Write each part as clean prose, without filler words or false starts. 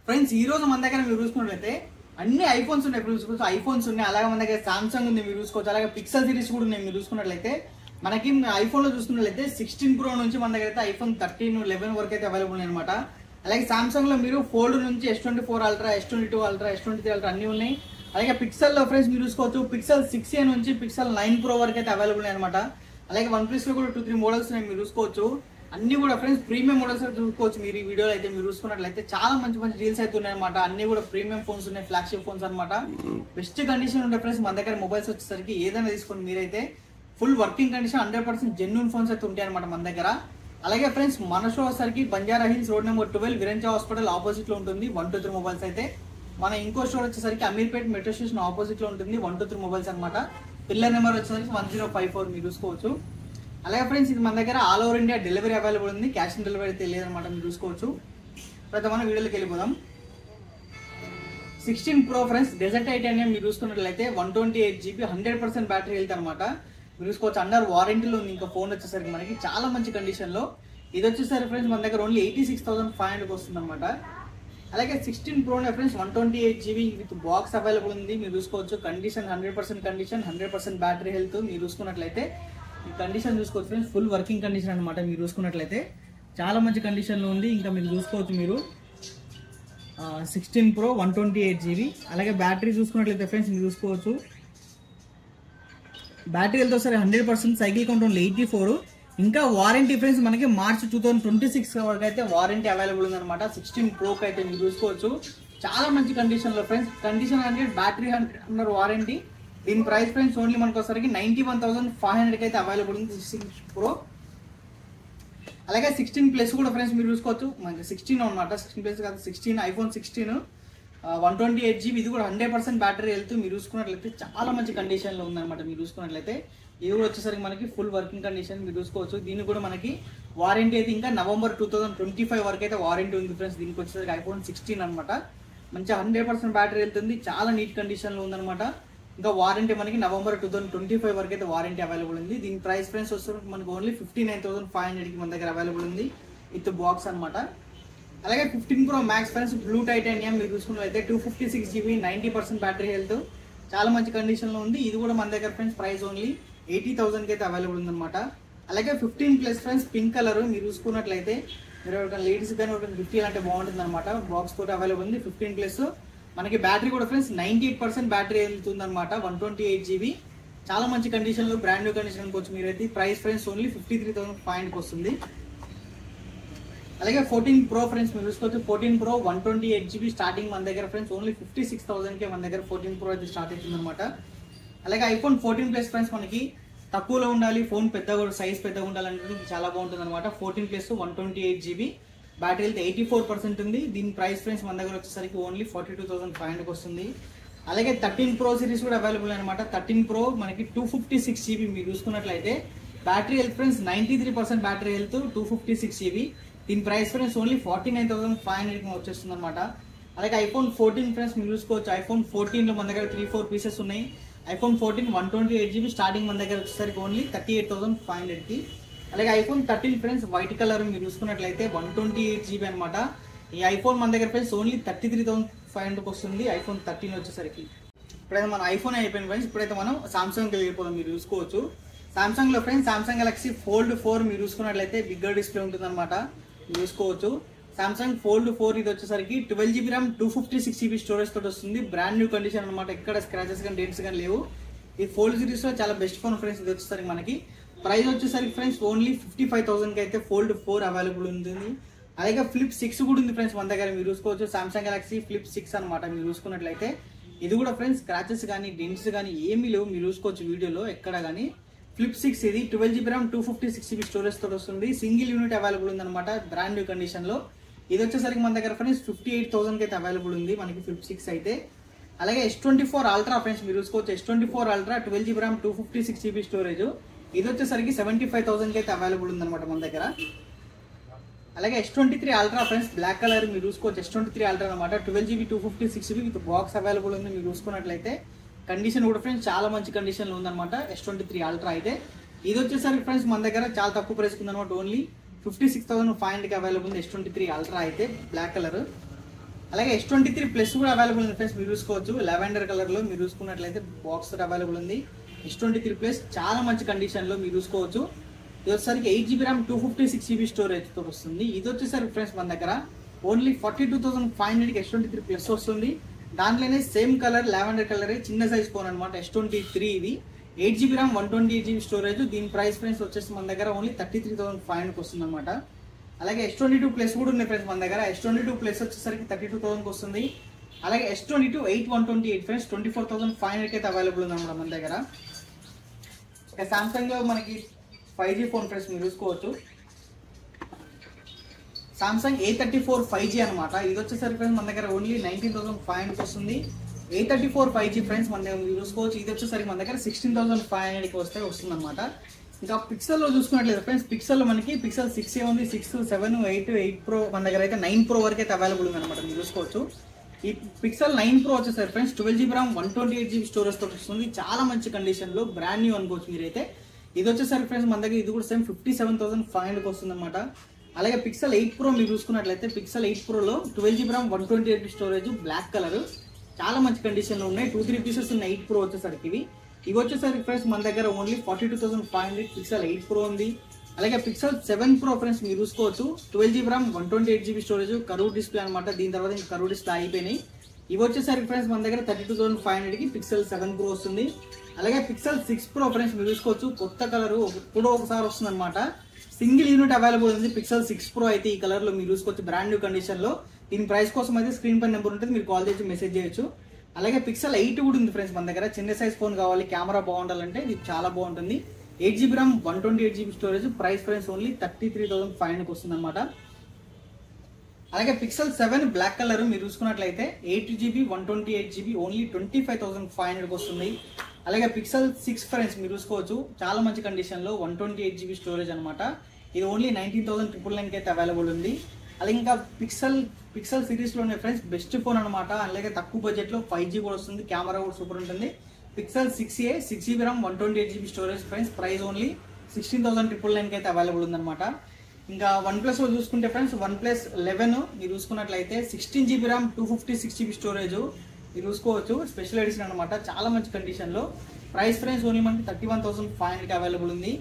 Friends ఈ రోజు మన దగ్గర మీరు చూసుకున్నట్లయితే అన్ని ఐఫోన్స్ ఉన్నాయి. ఇప్పుడు చూసుకోవచ్చు ఐఫోన్స్ ఉన్నాయి, అలాగే మన దగ్గర సామ్సంగ్ ఉంది మీరు చూసుకోవచ్చు, అలాగే పిక్సెల్ సిరీస్ కూడా ఉన్నాయి మీరు చూసుకున్నట్లయితే. మనకి ఐఫోన్ లో చూసుకున్నట్లయితే 16 Pro నుంచి మన దగ్గర అయితే ఐఫోన్ 13, 11 వరకు అయితే అవైలబుల్ ఉన్నాయి అనమాట. అలాగే సామ్సంగ్ లో మీరు ఫోల్డ్ నుంచి S24 Ultra, S22 Ultra, S23 Ultra అన్ని ఉన్నాయి. అలాగే పిక్సెల్ లో ఫ్రెండ్స్ మీరు చూసుకోవచ్చు పిక్సెల్ 6a నుంచి పిక్సెల్ 9 Pro వరకు అయితే అవైలబుల్ ఉన్నాయి అనమాట. అలాగే వన్ ప్లస్ లో కూడా 2-3 మోడల్స్ ఉన్నాయి మీరు చూసుకోవచ్చు. అన్ని కూడా ఫ్రెండ్స్ ప్రీమియం మోడల్స్ చూసుకోవచ్చు. మీరు ఈ వీడియోలో అయితే మీరు చూసుకున్నట్లయితే చాలా మంచి మంచి డీల్స్ అయితే ఉన్నాయి అనమాట. అన్ని కూడా ప్రీమియం ఫోన్స్ ఉన్నాయి, ఫ్లాగ్షిప్ ఫోన్స్ అనమాట. బెస్ట్ కండిషన్ ఉండే ఫ్రెండ్స్ మన దగ్గర మొబైల్స్ వచ్చేసరికి ఏదైనా తీసుకోండి మీరైతే full working condition 100% genuine phones అయితే ఉంటాయి అనమాట మన దగ్గర. అలాగే ఫ్రెండ్స్ మన షో వచ్చేసరికి బంజారా హిల్స్ రోడ్ నెంబర్ 12 విరంజా హాస్పిటల్ ఆపోజిట్ లో ఉంటుంది 123 మొబైల్స్ అయితే. మన ఇంకో స్టోర్ వచ్చేసరికి అమీర్పేట్ మెట్రో స్టేషన్ ఆపోజిట్ లో ఉంటుంది 123 మొబైల్స్ అనమాట. పిల్లర్ నెంబర్ వచ్చేసరికి 1054 మీరు చూసుకోవచ్చు. అలాగే ఫ్రెండ్స్ ఇది మన దగ్గర all over India delivery available ఉంది, క్యాష్ ఆన్ డెలివరీ అయితే లేదనమాట మీరు చూసుకోవచ్చు. తర్వాత మనం వీడియోలోకి వెళ్ళిపోదాం. 16 Pro ఫ్రెండ్స్ డెజర్ట్ టైటానియం మీరు చూసుకున్నట్లయితే 128 GB 100% బ్యాటరీ హెల్త్ అనమాట మీరు చూసుకోవచ్చు. అండర్ వారంటీలో ఉంది. ఇంకా ఫోన్ వచ్చేసరికి మనకి చాలా మంచి కండిషన్ లో ఇది వచ్చేసరికి ఫ్రెండ్స్ మన దగ్గర ఓన్లీ 86,500 వస్తుంది అనమాట. అలాగే 16 Pro friends 128 GB with box available ఉంది మీరు చూసుకోవచ్చు. కండిషన్ 100% కండిషన్, 100% బ్యాటరీ హెల్త్ మీరు చూసుకున్నట్లయితే. ఈ కండిషన్ చూసుకోవచ్చు ఫ్రెండ్స్ ఫుల్ వర్కింగ్ కండిషన్ అనమాట మీరు చూసుకున్నట్లయితే చాలా మంచి కండిషన్ లో ఉంది. ఇంకా మీరు చూసుకోవచ్చు మీరు 16 Pro 128 GB. అలాగే బ్యాటరీ చూసుకున్నట్లయితే ఫ్రెండ్స్ మీరు చూసుకోవచ్చు బ్యాటరీ హెల్త్ ఒకసారి 100%, సైకిల్ కౌంట్ ఓన్లీ 84. ఇంకా వారంటీ ఫ్రెండ్స్ మనకి మార్చ్ 2026 వరకు అయితే వారంటీ అవైలబుల్ ఉంది అనమాట 16 Pro అయితే మీరు చూసుకోవచ్చు. చాలా మంచి కండిషన్ లో friends, condition 100, battery 100 under warranty. దీని ప్రైస్ ఫ్రెండ్స్ ఓన్లీ మనకు ఒకసారికి 91,500 అయితే అవైలబుల్ ఉంది 16 Pro. అలాగే 16 Plus కూడా ఫ్రెండ్స్ మీరు చూసుకోవచ్చు. మనకి 16 అనమాట, 16 Plus కాదు 16, ఐఫోన్ 16 128 GB ఇది కూడా 100% బ్యాటరీ హెల్త్ మీరు చూసుకున్నట్లయితే చాలా మంచి కండిషన్ లో ఉందన్నమాట మీరు చూసుకున్నట్లయితే. ఇది కూడా వచ్చేసరికి మనకి ఫుల్ వర్కింగ్ కండిషన్ మీరు చూసుకోవచ్చు. దీనికి కూడా మనకి వారంటీ అయితే ఇంకా నవంబర్ 2025 వరకు అయితే వారంటీ ఉంది ఫ్రెండ్స్. దీనికి వచ్చేసరికి ఐఫోన్ 16 అనమాట. మంచిగా 100% బ్యాటరీ హెల్త్ ఉంది, చాలా నీట్ కండిషన్ లో ఉందన్నమాట. ఇంకా వారంటీ మనకి నవంబర్ 2025 వరకు అయితే వారంటీ అవైలబుల్ ఉంది. దీని ప్రైస్ ఫ్రెండ్స్ వస్తుంది మనకి ఓన్లీ 59,500 మన దగ్గర అవైలబుల్ ఉంది విత్ బాక్స్ అనమాట. అలాగే 15 Pro Max friends blue titanium మీరు చూసుకున్నట్లయితే 256 GB 90% బ్యాటరీ హెల్త్ చాలా మంచి కండిషన్ లో ఉంది. ఇది కూడా మన దగ్గర ఫ్రెండ్స్ ప్రైస్ ఓన్లీ 80,000 అయితే అవైలబుల్ ఉంది అనమాట. అలాగే 15 Plus ఫ్రెండ్స్ పింక్ కలర్ మీరు చూసుకున్నట్లయితే మీరు లేడీస్ కానీ ఒక 50 అంటే బాగుంటుంది అనమాట. బాక్స్ తోటి అవైలబుల్ ఉంది 15 Plus. మనకి బ్యాటరీ కూడా ఫ్రెండ్స్ 98% బ్యాటరీ వెళ్తుంది అనమాట 128 GB. చాలా మంచి కండిషన్ లో బ్రాండ్ న్యూ కండిషన్ అనుకోవచ్చు మీరైతే. ప్రైస్ ఫ్రెండ్స్ ఓన్లీ 53,500 వస్తుంది. అలాగే 14 Pro ఫ్రెండ్స్ మీరు చూసుకోవచ్చు 14 Pro 128 GB స్టార్టింగ్ మన దగ్గర ఫ్రెండ్స్ ఓన్లీ 56,000 మన దగ్గర 14 Pro అయితే స్టార్ట్ అవుతుంది అనమాట. అలాగే ఐఫోన్ 14 Plus ఫ్రెండ్స్ మనకి తక్కువలో ఉండాలి, ఫోన్ పెద్దగా సైజ్ పెద్దగా ఉండాలంటే చాలా బాగుంటుంది అనమాట. 14 Plus 128 GB బ్యాటరీ హెల్త్ 84% ఉంది. దీని ప్రైస్ ఫ్రెండ్స్ మన దగ్గర వచ్చేసరికి ఓన్లీ 42,500 వస్తుంది. అలాగే 13 Pro సిరీస్ కూడా అవైలబుల్ అనమాట. 13 Pro మనకి 256 GB మీరు చూసుకున్నట్లయితే battery health friends 93% battery health 256 GB. దీని ప్రైస్ ఫ్రెండ్స్ ఓన్లీ 49,500 వచ్చేస్తుంది అనమాట. అలాగే ఐఫోన్ 14 ఫ్రెండ్స్ మీరు చూసుకోవచ్చు. ఐఫోన్ 14 లో మన దగ్గర 3-4 పీసెస్ ఉన్నాయి. ఐఫోన్ 14 128 GB స్టార్టింగ్ మన దగ్గర వచ్చేసరికి ఓన్లీ 38,500. అలాగే ఐఫోన్ 13 ఫ్రెండ్స్ వైట్ కలర్ మీరు చూసుకున్నట్లయితే 128 GB అనమాట. ఈ ఐఫోన్ మన దగ్గర ఫ్రెండ్స్ ఓన్లీ 33,500 వస్తుంది ఐఫోన్ 13 వచ్చేసరికి. ఇప్పుడైతే మన ఐఫోన్ అయిపోయింది ఫ్రెండ్స్. ఇప్పుడైతే మనం సామ్సంగ్కి వెళ్ళిపోదాం మీరు చూసుకోవచ్చు. సామ్సంగ్ లో ఫ్రెండ్స్ సామ్సంగ్ గెలాక్సీ ఫోల్డ్ 4 మీరు చూసుకున్నట్లయితే బిగ్గర్ డిస్ప్లే ఉంటుంది అనమాట చూసుకోవచ్చు. సామ్సంగ్ ఫోల్డ్ 4 ఇది వచ్చేసరికి 12 GB RAM 256 GB స్టోరేజ్ తోటి వస్తుంది. బ్రాండ్ న్యూ కండిషన్ అనమాట, ఎక్కడ స్క్రాచెస్ కానీ డెంట్స్ కానీ లేవు. ఈ ఫోల్డ్ సిరీస్ లో చాలా బెస్ట్ ఫోన్ ఫ్రెండ్స్. ఇది వచ్చేసరికి మనకి ప్రైస్ వచ్చేసరికి ఫ్రెండ్స్ ఓన్లీ 55,000 అయితే ఫోల్డ్ 4 అవైలబుల్ ఉంది. అలాగే ఫ్లిప్ 6 కూడా ఉంది ఫ్రెండ్స్ మన దగ్గర మీరు చూసుకోవచ్చు. సామ్సంగ్ గెలాక్సీ ఫ్లిప్ 6 అనమాట మీరు చూసుకున్నట్లయితే. ఇది కూడా ఫ్రెండ్స్ స్క్రాచెస్ కానీ డెంట్స్ కానీ ఏమీ లేవు మీరు చూసుకోవచ్చు వీడియోలో ఎక్కడ కానీ. ఫ్లిప్ 6 ఇది 12 GB RAM 256 GB స్టోరేజ్ తోటి వస్తుంది. సింగిల్ యూనిట్ అవైలబుల్ ఉంది అనమాట బ్రాండ్ న్యూ కండిషన్ లో. ఇది వచ్చేసరికి మన దగ్గర ఫ్రెండ్స్ 58,000 అయితే అవైలబుల్ ఉంది మనకి ఫ్లిప్ 6 అయితే. అలాగే S24 Ultra ఫ్రెండ్స్ మీరు చూసుకోవచ్చు. S24 Ultra 12 GB RAM 256 GB storage ఇది వచ్చేసరికి 75,000 అయితే అవైలబుల్ ఉంది అనమాట మన దగ్గర. అలాగే S23 Ultra friends black colour మీరు చూసుకోవచ్చు. S23 Ultra అనమాట 12 GB 256 GB with box available ఉంది మీరు చూసుకున్నట్లయితే. కండిషన్ కూడా ఫ్రెండ్స్ చాలా మంచి కండిషన్ లో ఉందన్నమాట S23 Ultra అయితే. ఇది వచ్చేసరికి ఫ్రెండ్స్ మన దగ్గర చాలా తక్కువ ప్రైస్ ఉందన్నమాట. ఓన్లీ 56,500 అవైలబుల్ ఉంది S23 Ultra అయితే బ్లాక్ కలర్. అలాగే S23 ప్లస్ కూడా అవైలబుల్ ఉంది ఫ్రెండ్స్, మీరు చూసుకోవచ్చు లావెండర్ కలర్ లో మీరు చూసుకున్నట్లయితే బాక్స్ అవైలబుల్ ఉంది. S23 ప్లస్ చాలా మంచి కండిషన్ లో మీరు చూసుకోవచ్చు. ఇది వచ్చేసరికి 8GB RAM 256GB స్టోరేజ్ తో వస్తుంది. ఇది వచ్చేసరికి ఫ్రెండ్స్ మన దగ్గర ఓన్లీ 42,500కి S23 ప్లస్ వస్తుంది. దాంట్లోనే సేమ్ కలర్ లావెండర్ కలర్ చిన్న సైజ్ ఫోన్ అనమాట S23. ఇది 8GB RAM 128GB స్టోరేజ్. దీని ప్రైస్ ఫ్రెండ్స్ వచ్చేసి మన దగ్గర ఓన్లీ 33,500కి వస్తుంది అనమాట. అలాగే S22 ప్లస్ కూడా ఉన్నాయి ఫ్రెండ్స్ మన దగ్గర. S22 ప్లస్ వచ్చేసరికి 32,000కి వస్తుంది. అలాగే S22 8/128 ఫ్రెండ్స్ 24,500కి అయితే అవైలబుల్ ఉంది అనమాట మన దగ్గర. ఇక సామ్సంగ్ లో మనకి 5G ఫోన్ ఫ్రెండ్స్ మీరు చూసుకోవచ్చు. సామ్సంగ్ A34 5G అనమాట. ఇది వచ్చేసరికి ఫ్రెండ్స్ మన దగ్గర ఓన్లీ 19,500కి వస్తుంది. A34 5G ఫ్రెండ్స్ మన దగ్గర మీరు చూసుకోవచ్చు. ఇది వచ్చేసరికి మన దగ్గర 16,500కి వస్తుంది అనమాట. ఇంకా పిక్సెల్ లో చూసుకున్నట్లయితే ఫ్రెండ్స్ పిక్సెల్ లో మనకి పిక్సెల్ 6 ఉంది, 6, 7, 8 Pro మన దగ్గర అయితే 9 Pro వరకు అయితే అవైలబుల్ ఉంది అనమాట. మీరు చూసుకోవచ్చు. ఈ పిక్సెల్ 9 Pro వచ్చేసరికి friends 12GB RAM 128GB storage తో వస్తుంది. చాలా మంచి కండిషన్ లో బ్రాండ్ న్యూ అనుకోవచ్చు మీరైతే. ఇది వచ్చేసరికి ఫ్రెండ్స్ మన దగ్గర ఇది కూడా సేమ్ 57,500కి వస్తుంది అనమాట. అలాగే పిక్సెల్ 8 Pro మీరు చూసుకున్నట్లయితే పిక్సెల్ 8 Pro లో 12GB RAM 128GB storage black colour చాలా మంచి కండిషన్ లో ఉన్నాయి. 2-3 పీసెస్ ఉన్నాయి 8 Pro వచ్చేసరికి. ఇవి వచ్చేసరికి ఫ్రెండ్స్ మన దగ్గర ఓన్లీ 42,500 పిక్సెల్ 8 Pro ఉంది. అలాగే పిక్సెల్ 7 Pro ఫ్రెండ్స్ మీరు చూసుకోవచ్చు. 12GB RAM 128GB storage curve display అనమాట. దీని తర్వాత ఇంకా కర్వ్ డిస్ప్లే అయిపోయినాయి. ఇవి వచ్చేసరికి ఫ్రెండ్స్ మన దగ్గర 32,500కి పిక్సెల్ 7 Pro వస్తుంది. అలాగే పిక్సెల్ 6 Pro ఫ్రెండ్స్ మీరు చూసుకోవచ్చు. కొత్త కలర్ ఎప్పుడో ఒకసారి వస్తుంది అనమాట. సింగిల్ యూనిట్ అవైలబుల్ ఉంది పిక్సెల్ 6 Pro అయితే ఈ కలర్ లో మీరు చూసుకోవచ్చు బ్రాండ్ న్యూ కండిషన్ లో. దీని ప్రైస్ కోసం అయితే స్క్రీన్ పై నెంబర్ ఉంటుంది, మీరు కాల్ చేసి మెసేజ్ చేయొచ్చు. అలాగే పిక్సెల్ 8 కూడా ఉంది ఫ్రెండ్స్ మన దగ్గర. చిన్న సైజ్ ఫోన్ కావాలి, కెమెరా బాగుండాలంటే ఇది చాలా బాగుంటుంది. 8GB RAM 128GB storage. Price friends only 33,500కి వస్తుంది అనమాట. అలాగే పిక్సెల్ 7 బ్లాక్ కలర్ మీరు చూసుకున్నట్లయితే 8GB 128GB ఓన్లీ 25,500కి వస్తుంది. అలాగే పిక్సెల్ 6 ఫ్రెండ్స్ మీరు చూసుకోవచ్చు. చాలా మంచి కండిషన్ లో 128GB స్టోరేజ్ అనమాట. ఇది ఓన్లీ 19,999కి అయితే అవైలబుల్ ఉంది. అలాగే ఇంకా పిక్సెల్ సిరీస్ లోనే ఫ్రెండ్స్ బెస్ట్ ఫోన్ అనమాట. అలాగే తక్కువ బడ్జెట్ లో 5G కూడా వస్తుంది, కెమెరా కూడా సూపర్ ఉంటుంది. Pixel 6a 6GB RAM 128GB storage friends. Price only 16,999కి అయితే అవైలబుల్ ఉంది అనమాట. ఇంకా OnePlus లో చూసుకుంటే ఫ్రెండ్స్ OnePlus 11 మీరు చూసుకున్నట్లయితే 16GB RAM 256GB స్టోరేజ్ మీరు చూసుకోవచ్చు. స్పెషల్ ఎడిషన్ అనమాట. చాలా మంచి కండిషన్ లో. ప్రైస్ ఫ్రెండ్స్ ఓన్లీ మనకి 31,500కి అవైలబుల్ ఉంది.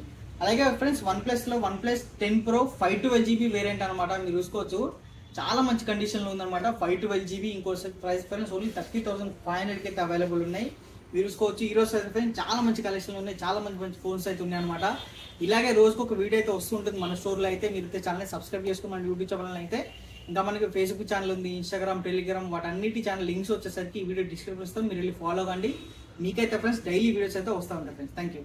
అలాగే ఫ్రెండ్స్ OnePlus లో OnePlus 10 Pro 512GB వేరియంట్ అనమాట. మీరు చూసుకోవచ్చు. చాలా మంచి కండిషన్ లో ఉందన్నమాట. 512GB. ఇంకో ప్రైస్ ఫ్రెండ్స్ ఓన్లీ 30,500కి అయితే అవైలబుల్ ఉన్నాయి. మీరు చూసుకోవచ్చు. ఈ రోజు అయితే చాలా మంచి కలెక్షన్లు ఉన్నాయి, చాలా మంచి ఫోన్స్ అయితే ఉన్నాయి అనమాట. ఇలాగే రోజుకు ఒక వీడియో అయితే వస్తుంటుంది మన స్టోర్లో అయితే. మీరు ఛానల్ సబ్స్క్రైబ్ చేసుకుని మన యూట్యూబ్ ఛానల్ అయితే. ఇంకా మనకి ఫేస్బుక్ ఛానల్ ఉంది, ఇన్స్టాగ్రామ్, టెలిగ్రామ్ వాటన్నిటి ఛానల్ లింక్స్ వచ్చేసరికి ఈ వీడియో డిస్క్రిప్షన్ ఇస్తాం. మీరు వెళ్ళి ఫాలో కండి. మీకైతే ఫ్రెండ్స్ డైలీ వీడియోస్ అయితే వస్తూ ఉంటాయి ఫ్రెండ్స్. Thank you.